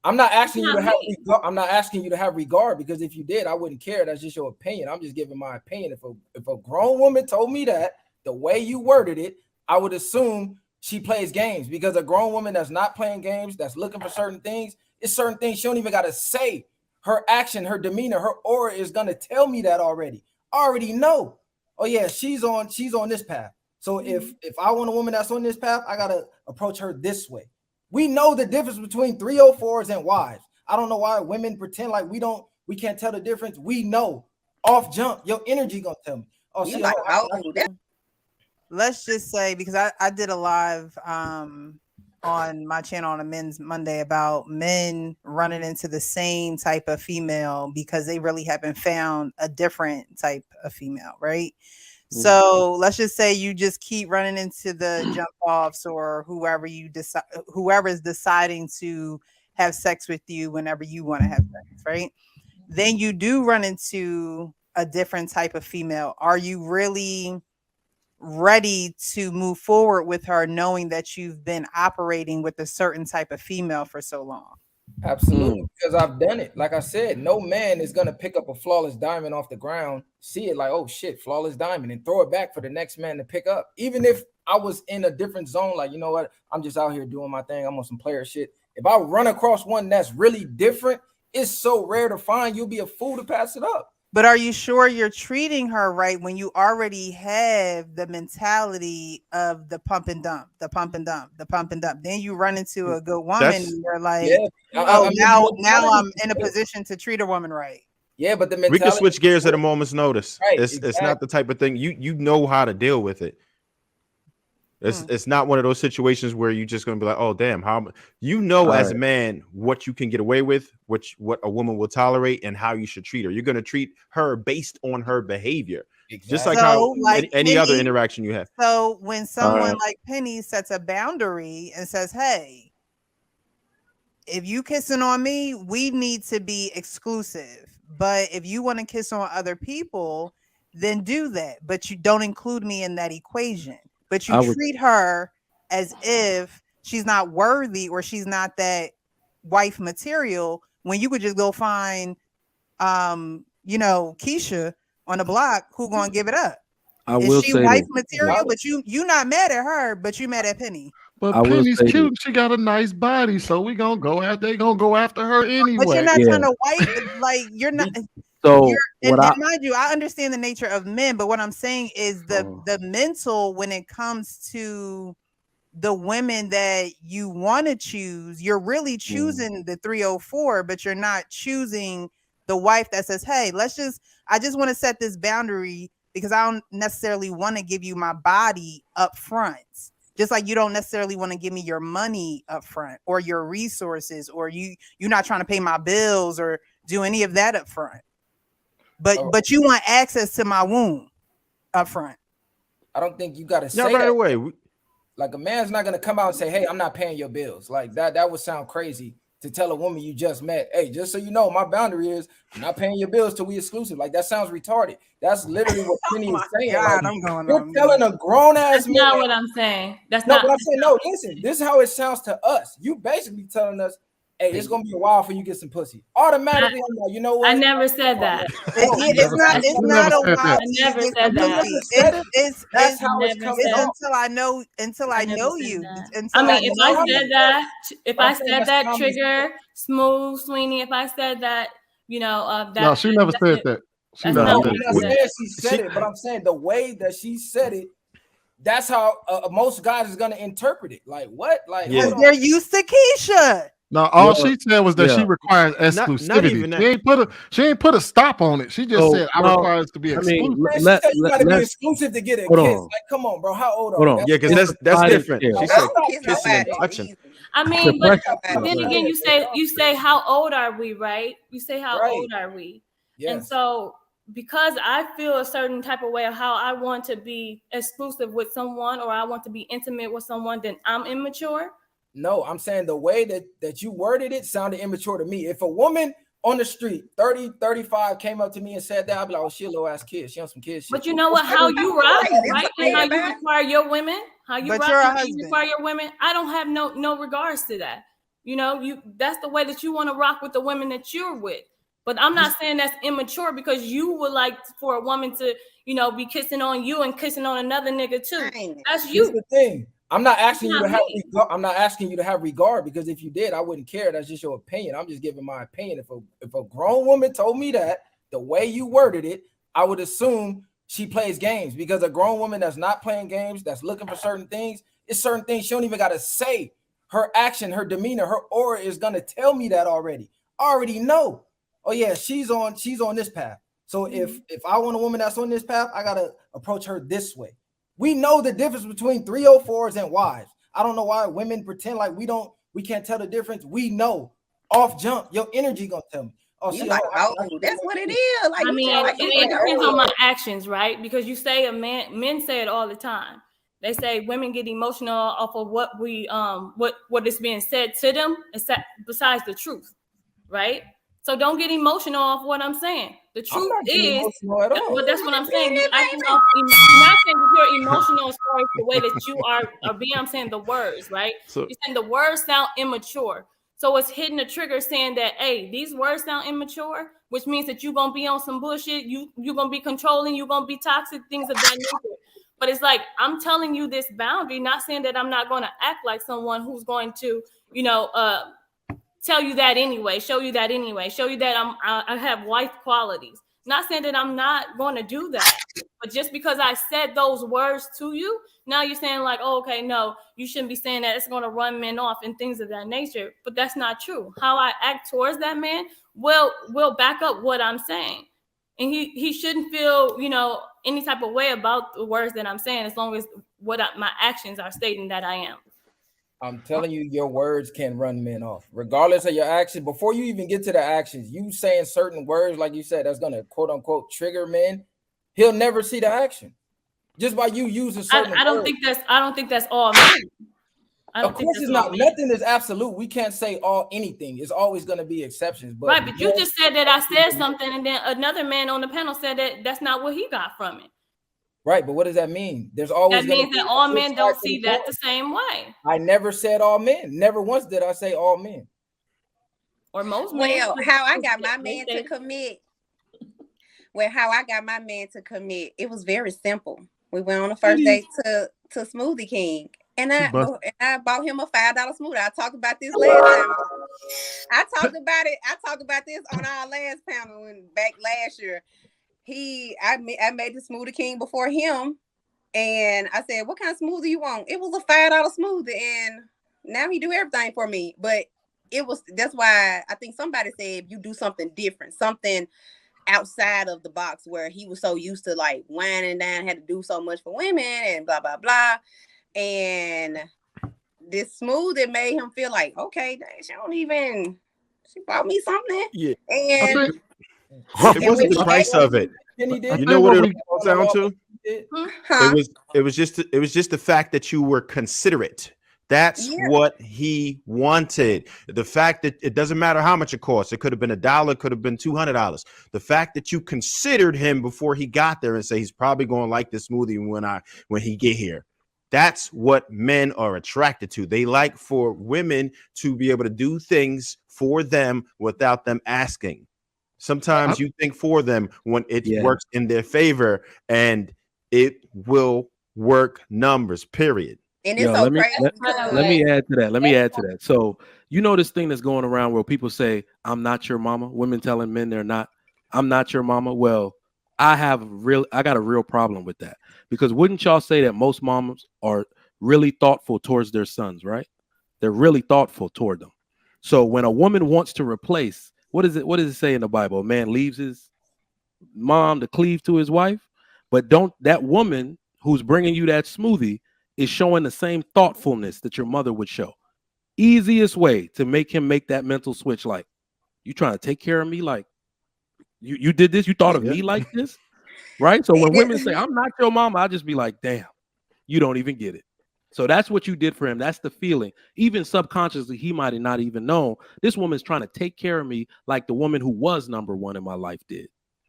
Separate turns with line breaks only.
I'm not asking you to have regard. I'm not asking you to have regard, because if you did, I wouldn't care. That's just your opinion. I'm just giving my opinion. If a grown woman told me that the way you worded it, I would assume she plays games, because a grown woman that's not playing games, that's looking for certain things, it's certain things she don't even got to say. Her action, her demeanor, her aura is gonna tell me that already. I already know. Oh yeah, she's on this path. So if I want a woman that's on this path, I gotta approach her this way. We know the difference between 304s and wives. I don't know why women pretend like we can't tell the difference. We know off jump, your energy gonna tell me. Oh, she
let's just say, because I did a live on my channel on a Men's Monday about men running into the same type of female because they really haven't found a different type of female, right? So let's just say you just keep running into the jump offs or whoever is deciding to have sex with you whenever you want to have sex, right? Then you do run into a different type of female. Are you really ready to move forward with her, knowing that you've been operating with a certain type of female for so long?
Absolutely, because I've done it. Like I said, no man is gonna pick up a flawless diamond off the ground, see it like, oh shit, flawless diamond, and throw it back for the next man to pick up. Even if I was in a different zone, like, you know what, I'm just out here doing my thing, I'm on some player shit. If I run across one that's really different, it's so rare to find, you'll be a fool to pass it up.
But are you sure you're treating her right when you already have the mentality of the pump and dump, the pump and dump, the pump and dump? Then you run into a good woman and you're like, now I'm in a position to treat a woman right.
Yeah, but the mentality,
we can switch gears at a moment's notice. Right, it's not the type of thing you know how to deal with it. It's not one of those situations where you're just going to be like, oh, damn, how as a man what you can get away with, what a woman will tolerate, and how you should treat her. You're going to treat her based on her behavior, just like any other interaction you have.
So when someone like Penny sets a boundary and says, hey, if you kissing on me, we need to be exclusive. But if you want to kiss on other people, then do that. But you don't include me in that equation. But you treat her as if she's not worthy or she's not that wife material, when you could just go find, Keisha on the block who gonna give it up. Is she wife material? But you not mad at her, but you mad at Penny.
But Penny's cute. She got a nice body, so they gonna go after her anyway.
But you're not trying to wife, like you're not. So and mind you, I understand the nature of men, but what I'm saying is the mental, when it comes to the women that you want to choose, you're really choosing the 304, but you're not choosing the wife that says, hey, I just want to set this boundary because I don't necessarily want to give you my body up front. Just like you don't necessarily want to give me your money up front or your resources, or you're not trying to pay my bills or do any of that up front. But you want access to my womb up front.
I don't think you got to say
right away.
Like, a man's not going to come out and say, hey, I'm not paying your bills. Like that would sound crazy to tell a woman you just met, hey, just so you know, my boundary is I'm not paying your bills till we exclusive. Like, that sounds retarded. That's literally what Penny is saying.
God,
like, you're telling a grown ass man.
That's not what I'm saying. That's
no,
not
but I'm saying, no, listen, this is how it sounds to us. You basically telling us, hey, it's gonna be a while for you get some pussy. Automatically, I'm like, you know what?
I never said that.
It's not a while.
I never said that.
That's how it's coming out.
Until I know you.
I mean, if I said that, Trigger, Smooth, Sweeney, if I said that, that.
No, she never said that.
She said it, but I'm saying the way that she said it, that's how most guys is gonna interpret it. Like, what? Like,
they're used to Keisha.
No, all she said was that she requires exclusivity. She ain't put a stop on it. She just said, "I require it to be exclusive."
She said you gotta be exclusive to get a kiss. Like, come on, bro. How old are you?
Yeah, because that's different. She said kissing and touching.
I mean, but then again, you say how old are we, right? You say how old are we? Yeah. And so, because I feel a certain type of way of how I want to be exclusive with someone, or I want to be intimate with someone, then I'm immature.
No, I'm saying the way that you worded it sounded immature to me. If a woman on the street, 30, 35, came up to me and said that, I'd be like, oh, she a little ass kid. She on some kid shit.
But you know what? How you rock, right? And how you require your women. How you rock, how you require your women. I don't have no regards to that. You know, that's the way that you want to rock with the women that you're with. But I'm not saying that's immature because you would like for a woman to, you know, be kissing on you and kissing on another nigga too. That's you.
Here's the thing. I'm not asking you to have regard. I'm not asking you to have regard, because if you did, I wouldn't care. That's just your opinion. I'm just giving my opinion. If a grown woman told me that, the way you worded it, I would assume she plays games, because a grown woman that's not playing games, that's looking for certain things, it's certain things she don't even got to say. Her action, her demeanor, her aura is gonna tell me that already. I already know. Oh yeah, she's on this path. So if I want a woman that's on this path, I gotta approach her this way. We know the difference between 304's and wives. I don't know why women pretend like we can't tell the difference. We know off jump, your energy gonna tell me. Oh,
that's what it is. Like,
I mean, it depends on my actions, right? Because you say men say it all the time. They say women get emotional off of what is being said to them, besides the truth, right? So don't get emotional off what I'm saying. The truth is, but that's what I'm saying. You're not saying that you're emotional as far as the way that you are being. I'm saying the words, right? So, you're saying the words sound immature. So it's hitting the trigger saying that, hey, these words sound immature, which means that you're gonna be on some bullshit. You're gonna be controlling. You're gonna be toxic. Things of that nature. But it's like, I'm telling you this boundary, not saying that I'm not going to act like someone who's going to, you know, tell you that anyway, show you that I have wife qualities. Not saying that I'm not going to do that, but just because I said those words to you, now you're saying like, oh, okay, no, you shouldn't be saying that. It's going to run men off and things of that nature. But that's not true. How I act towards that man will back up what I'm saying. And he shouldn't feel, you know, any type of way about the words that I'm saying, as long as my actions are stating that I am.
I'm telling you, your words can run men off, regardless of your action. Before you even get to the actions, you saying certain words, like you said, that's gonna quote unquote trigger men. He'll never see the action just by you using certain.
I don't think that's all men.
Of course, it's not. Nothing is absolute. We can't say anything. It's always going to be exceptions. But
right, but you just said that I said something, and then another man on the panel said that that's not what he got from it.
Right, but what does that mean? There's always
that means that all men don't see that the same way.
I never said all men. Never once did I say all men.
Or most men.
Well, how I got my man to commit. Well, how I got my man to commit, it was very simple. We went on the first date to Smoothie King. And I bought him a $5 smoothie. I talked about this last time. I talked about this on our last panel back last year. I made the Smoothie King before him, and I said, "What kind of smoothie you want?" It was a $5 smoothie, and now he do everything for me. But that's why I think somebody said, if you do something different, something outside of the box, where he was so used to like whining down, had to do so much for women and blah blah blah. And this smoothie made him feel like, okay, she bought me something.
Yeah.
And
it wasn't the price of it. You know what it boils down to? It was just the fact that you were considerate. That's what he wanted. The fact that it doesn't matter how much it costs. It could have been $1, could have been $200. The fact that you considered him before he got there and say he's probably going to like this smoothie when he get here. That's what men are attracted to. They like for women to be able to do things for them without them asking. Sometimes you think for them when it works in their favor, and it will work numbers, period.
And it's let
me add to that. So, you know, this thing that's going around where people say, I'm not your mama. Women telling men I'm not your mama. Well, I got a real problem with that, because wouldn't y'all say that most moms are really thoughtful towards their sons, right? They're really thoughtful toward them. So when a woman wants to replace, what does it say in the Bible? A man leaves his mom to cleave to his wife, but that woman who's bringing you that smoothie is showing the same thoughtfulness that your mother would show. Easiest way to make him make that mental switch, like, you trying to take care of me, like you did this, you thought of me like this, right? So when women say, I'm not your mama, I just be like, damn, you don't even get it. So that's what you did for him. That's the feeling. Even subconsciously, he might have not even known this woman's trying to take care of me like the woman who was number one in my life did.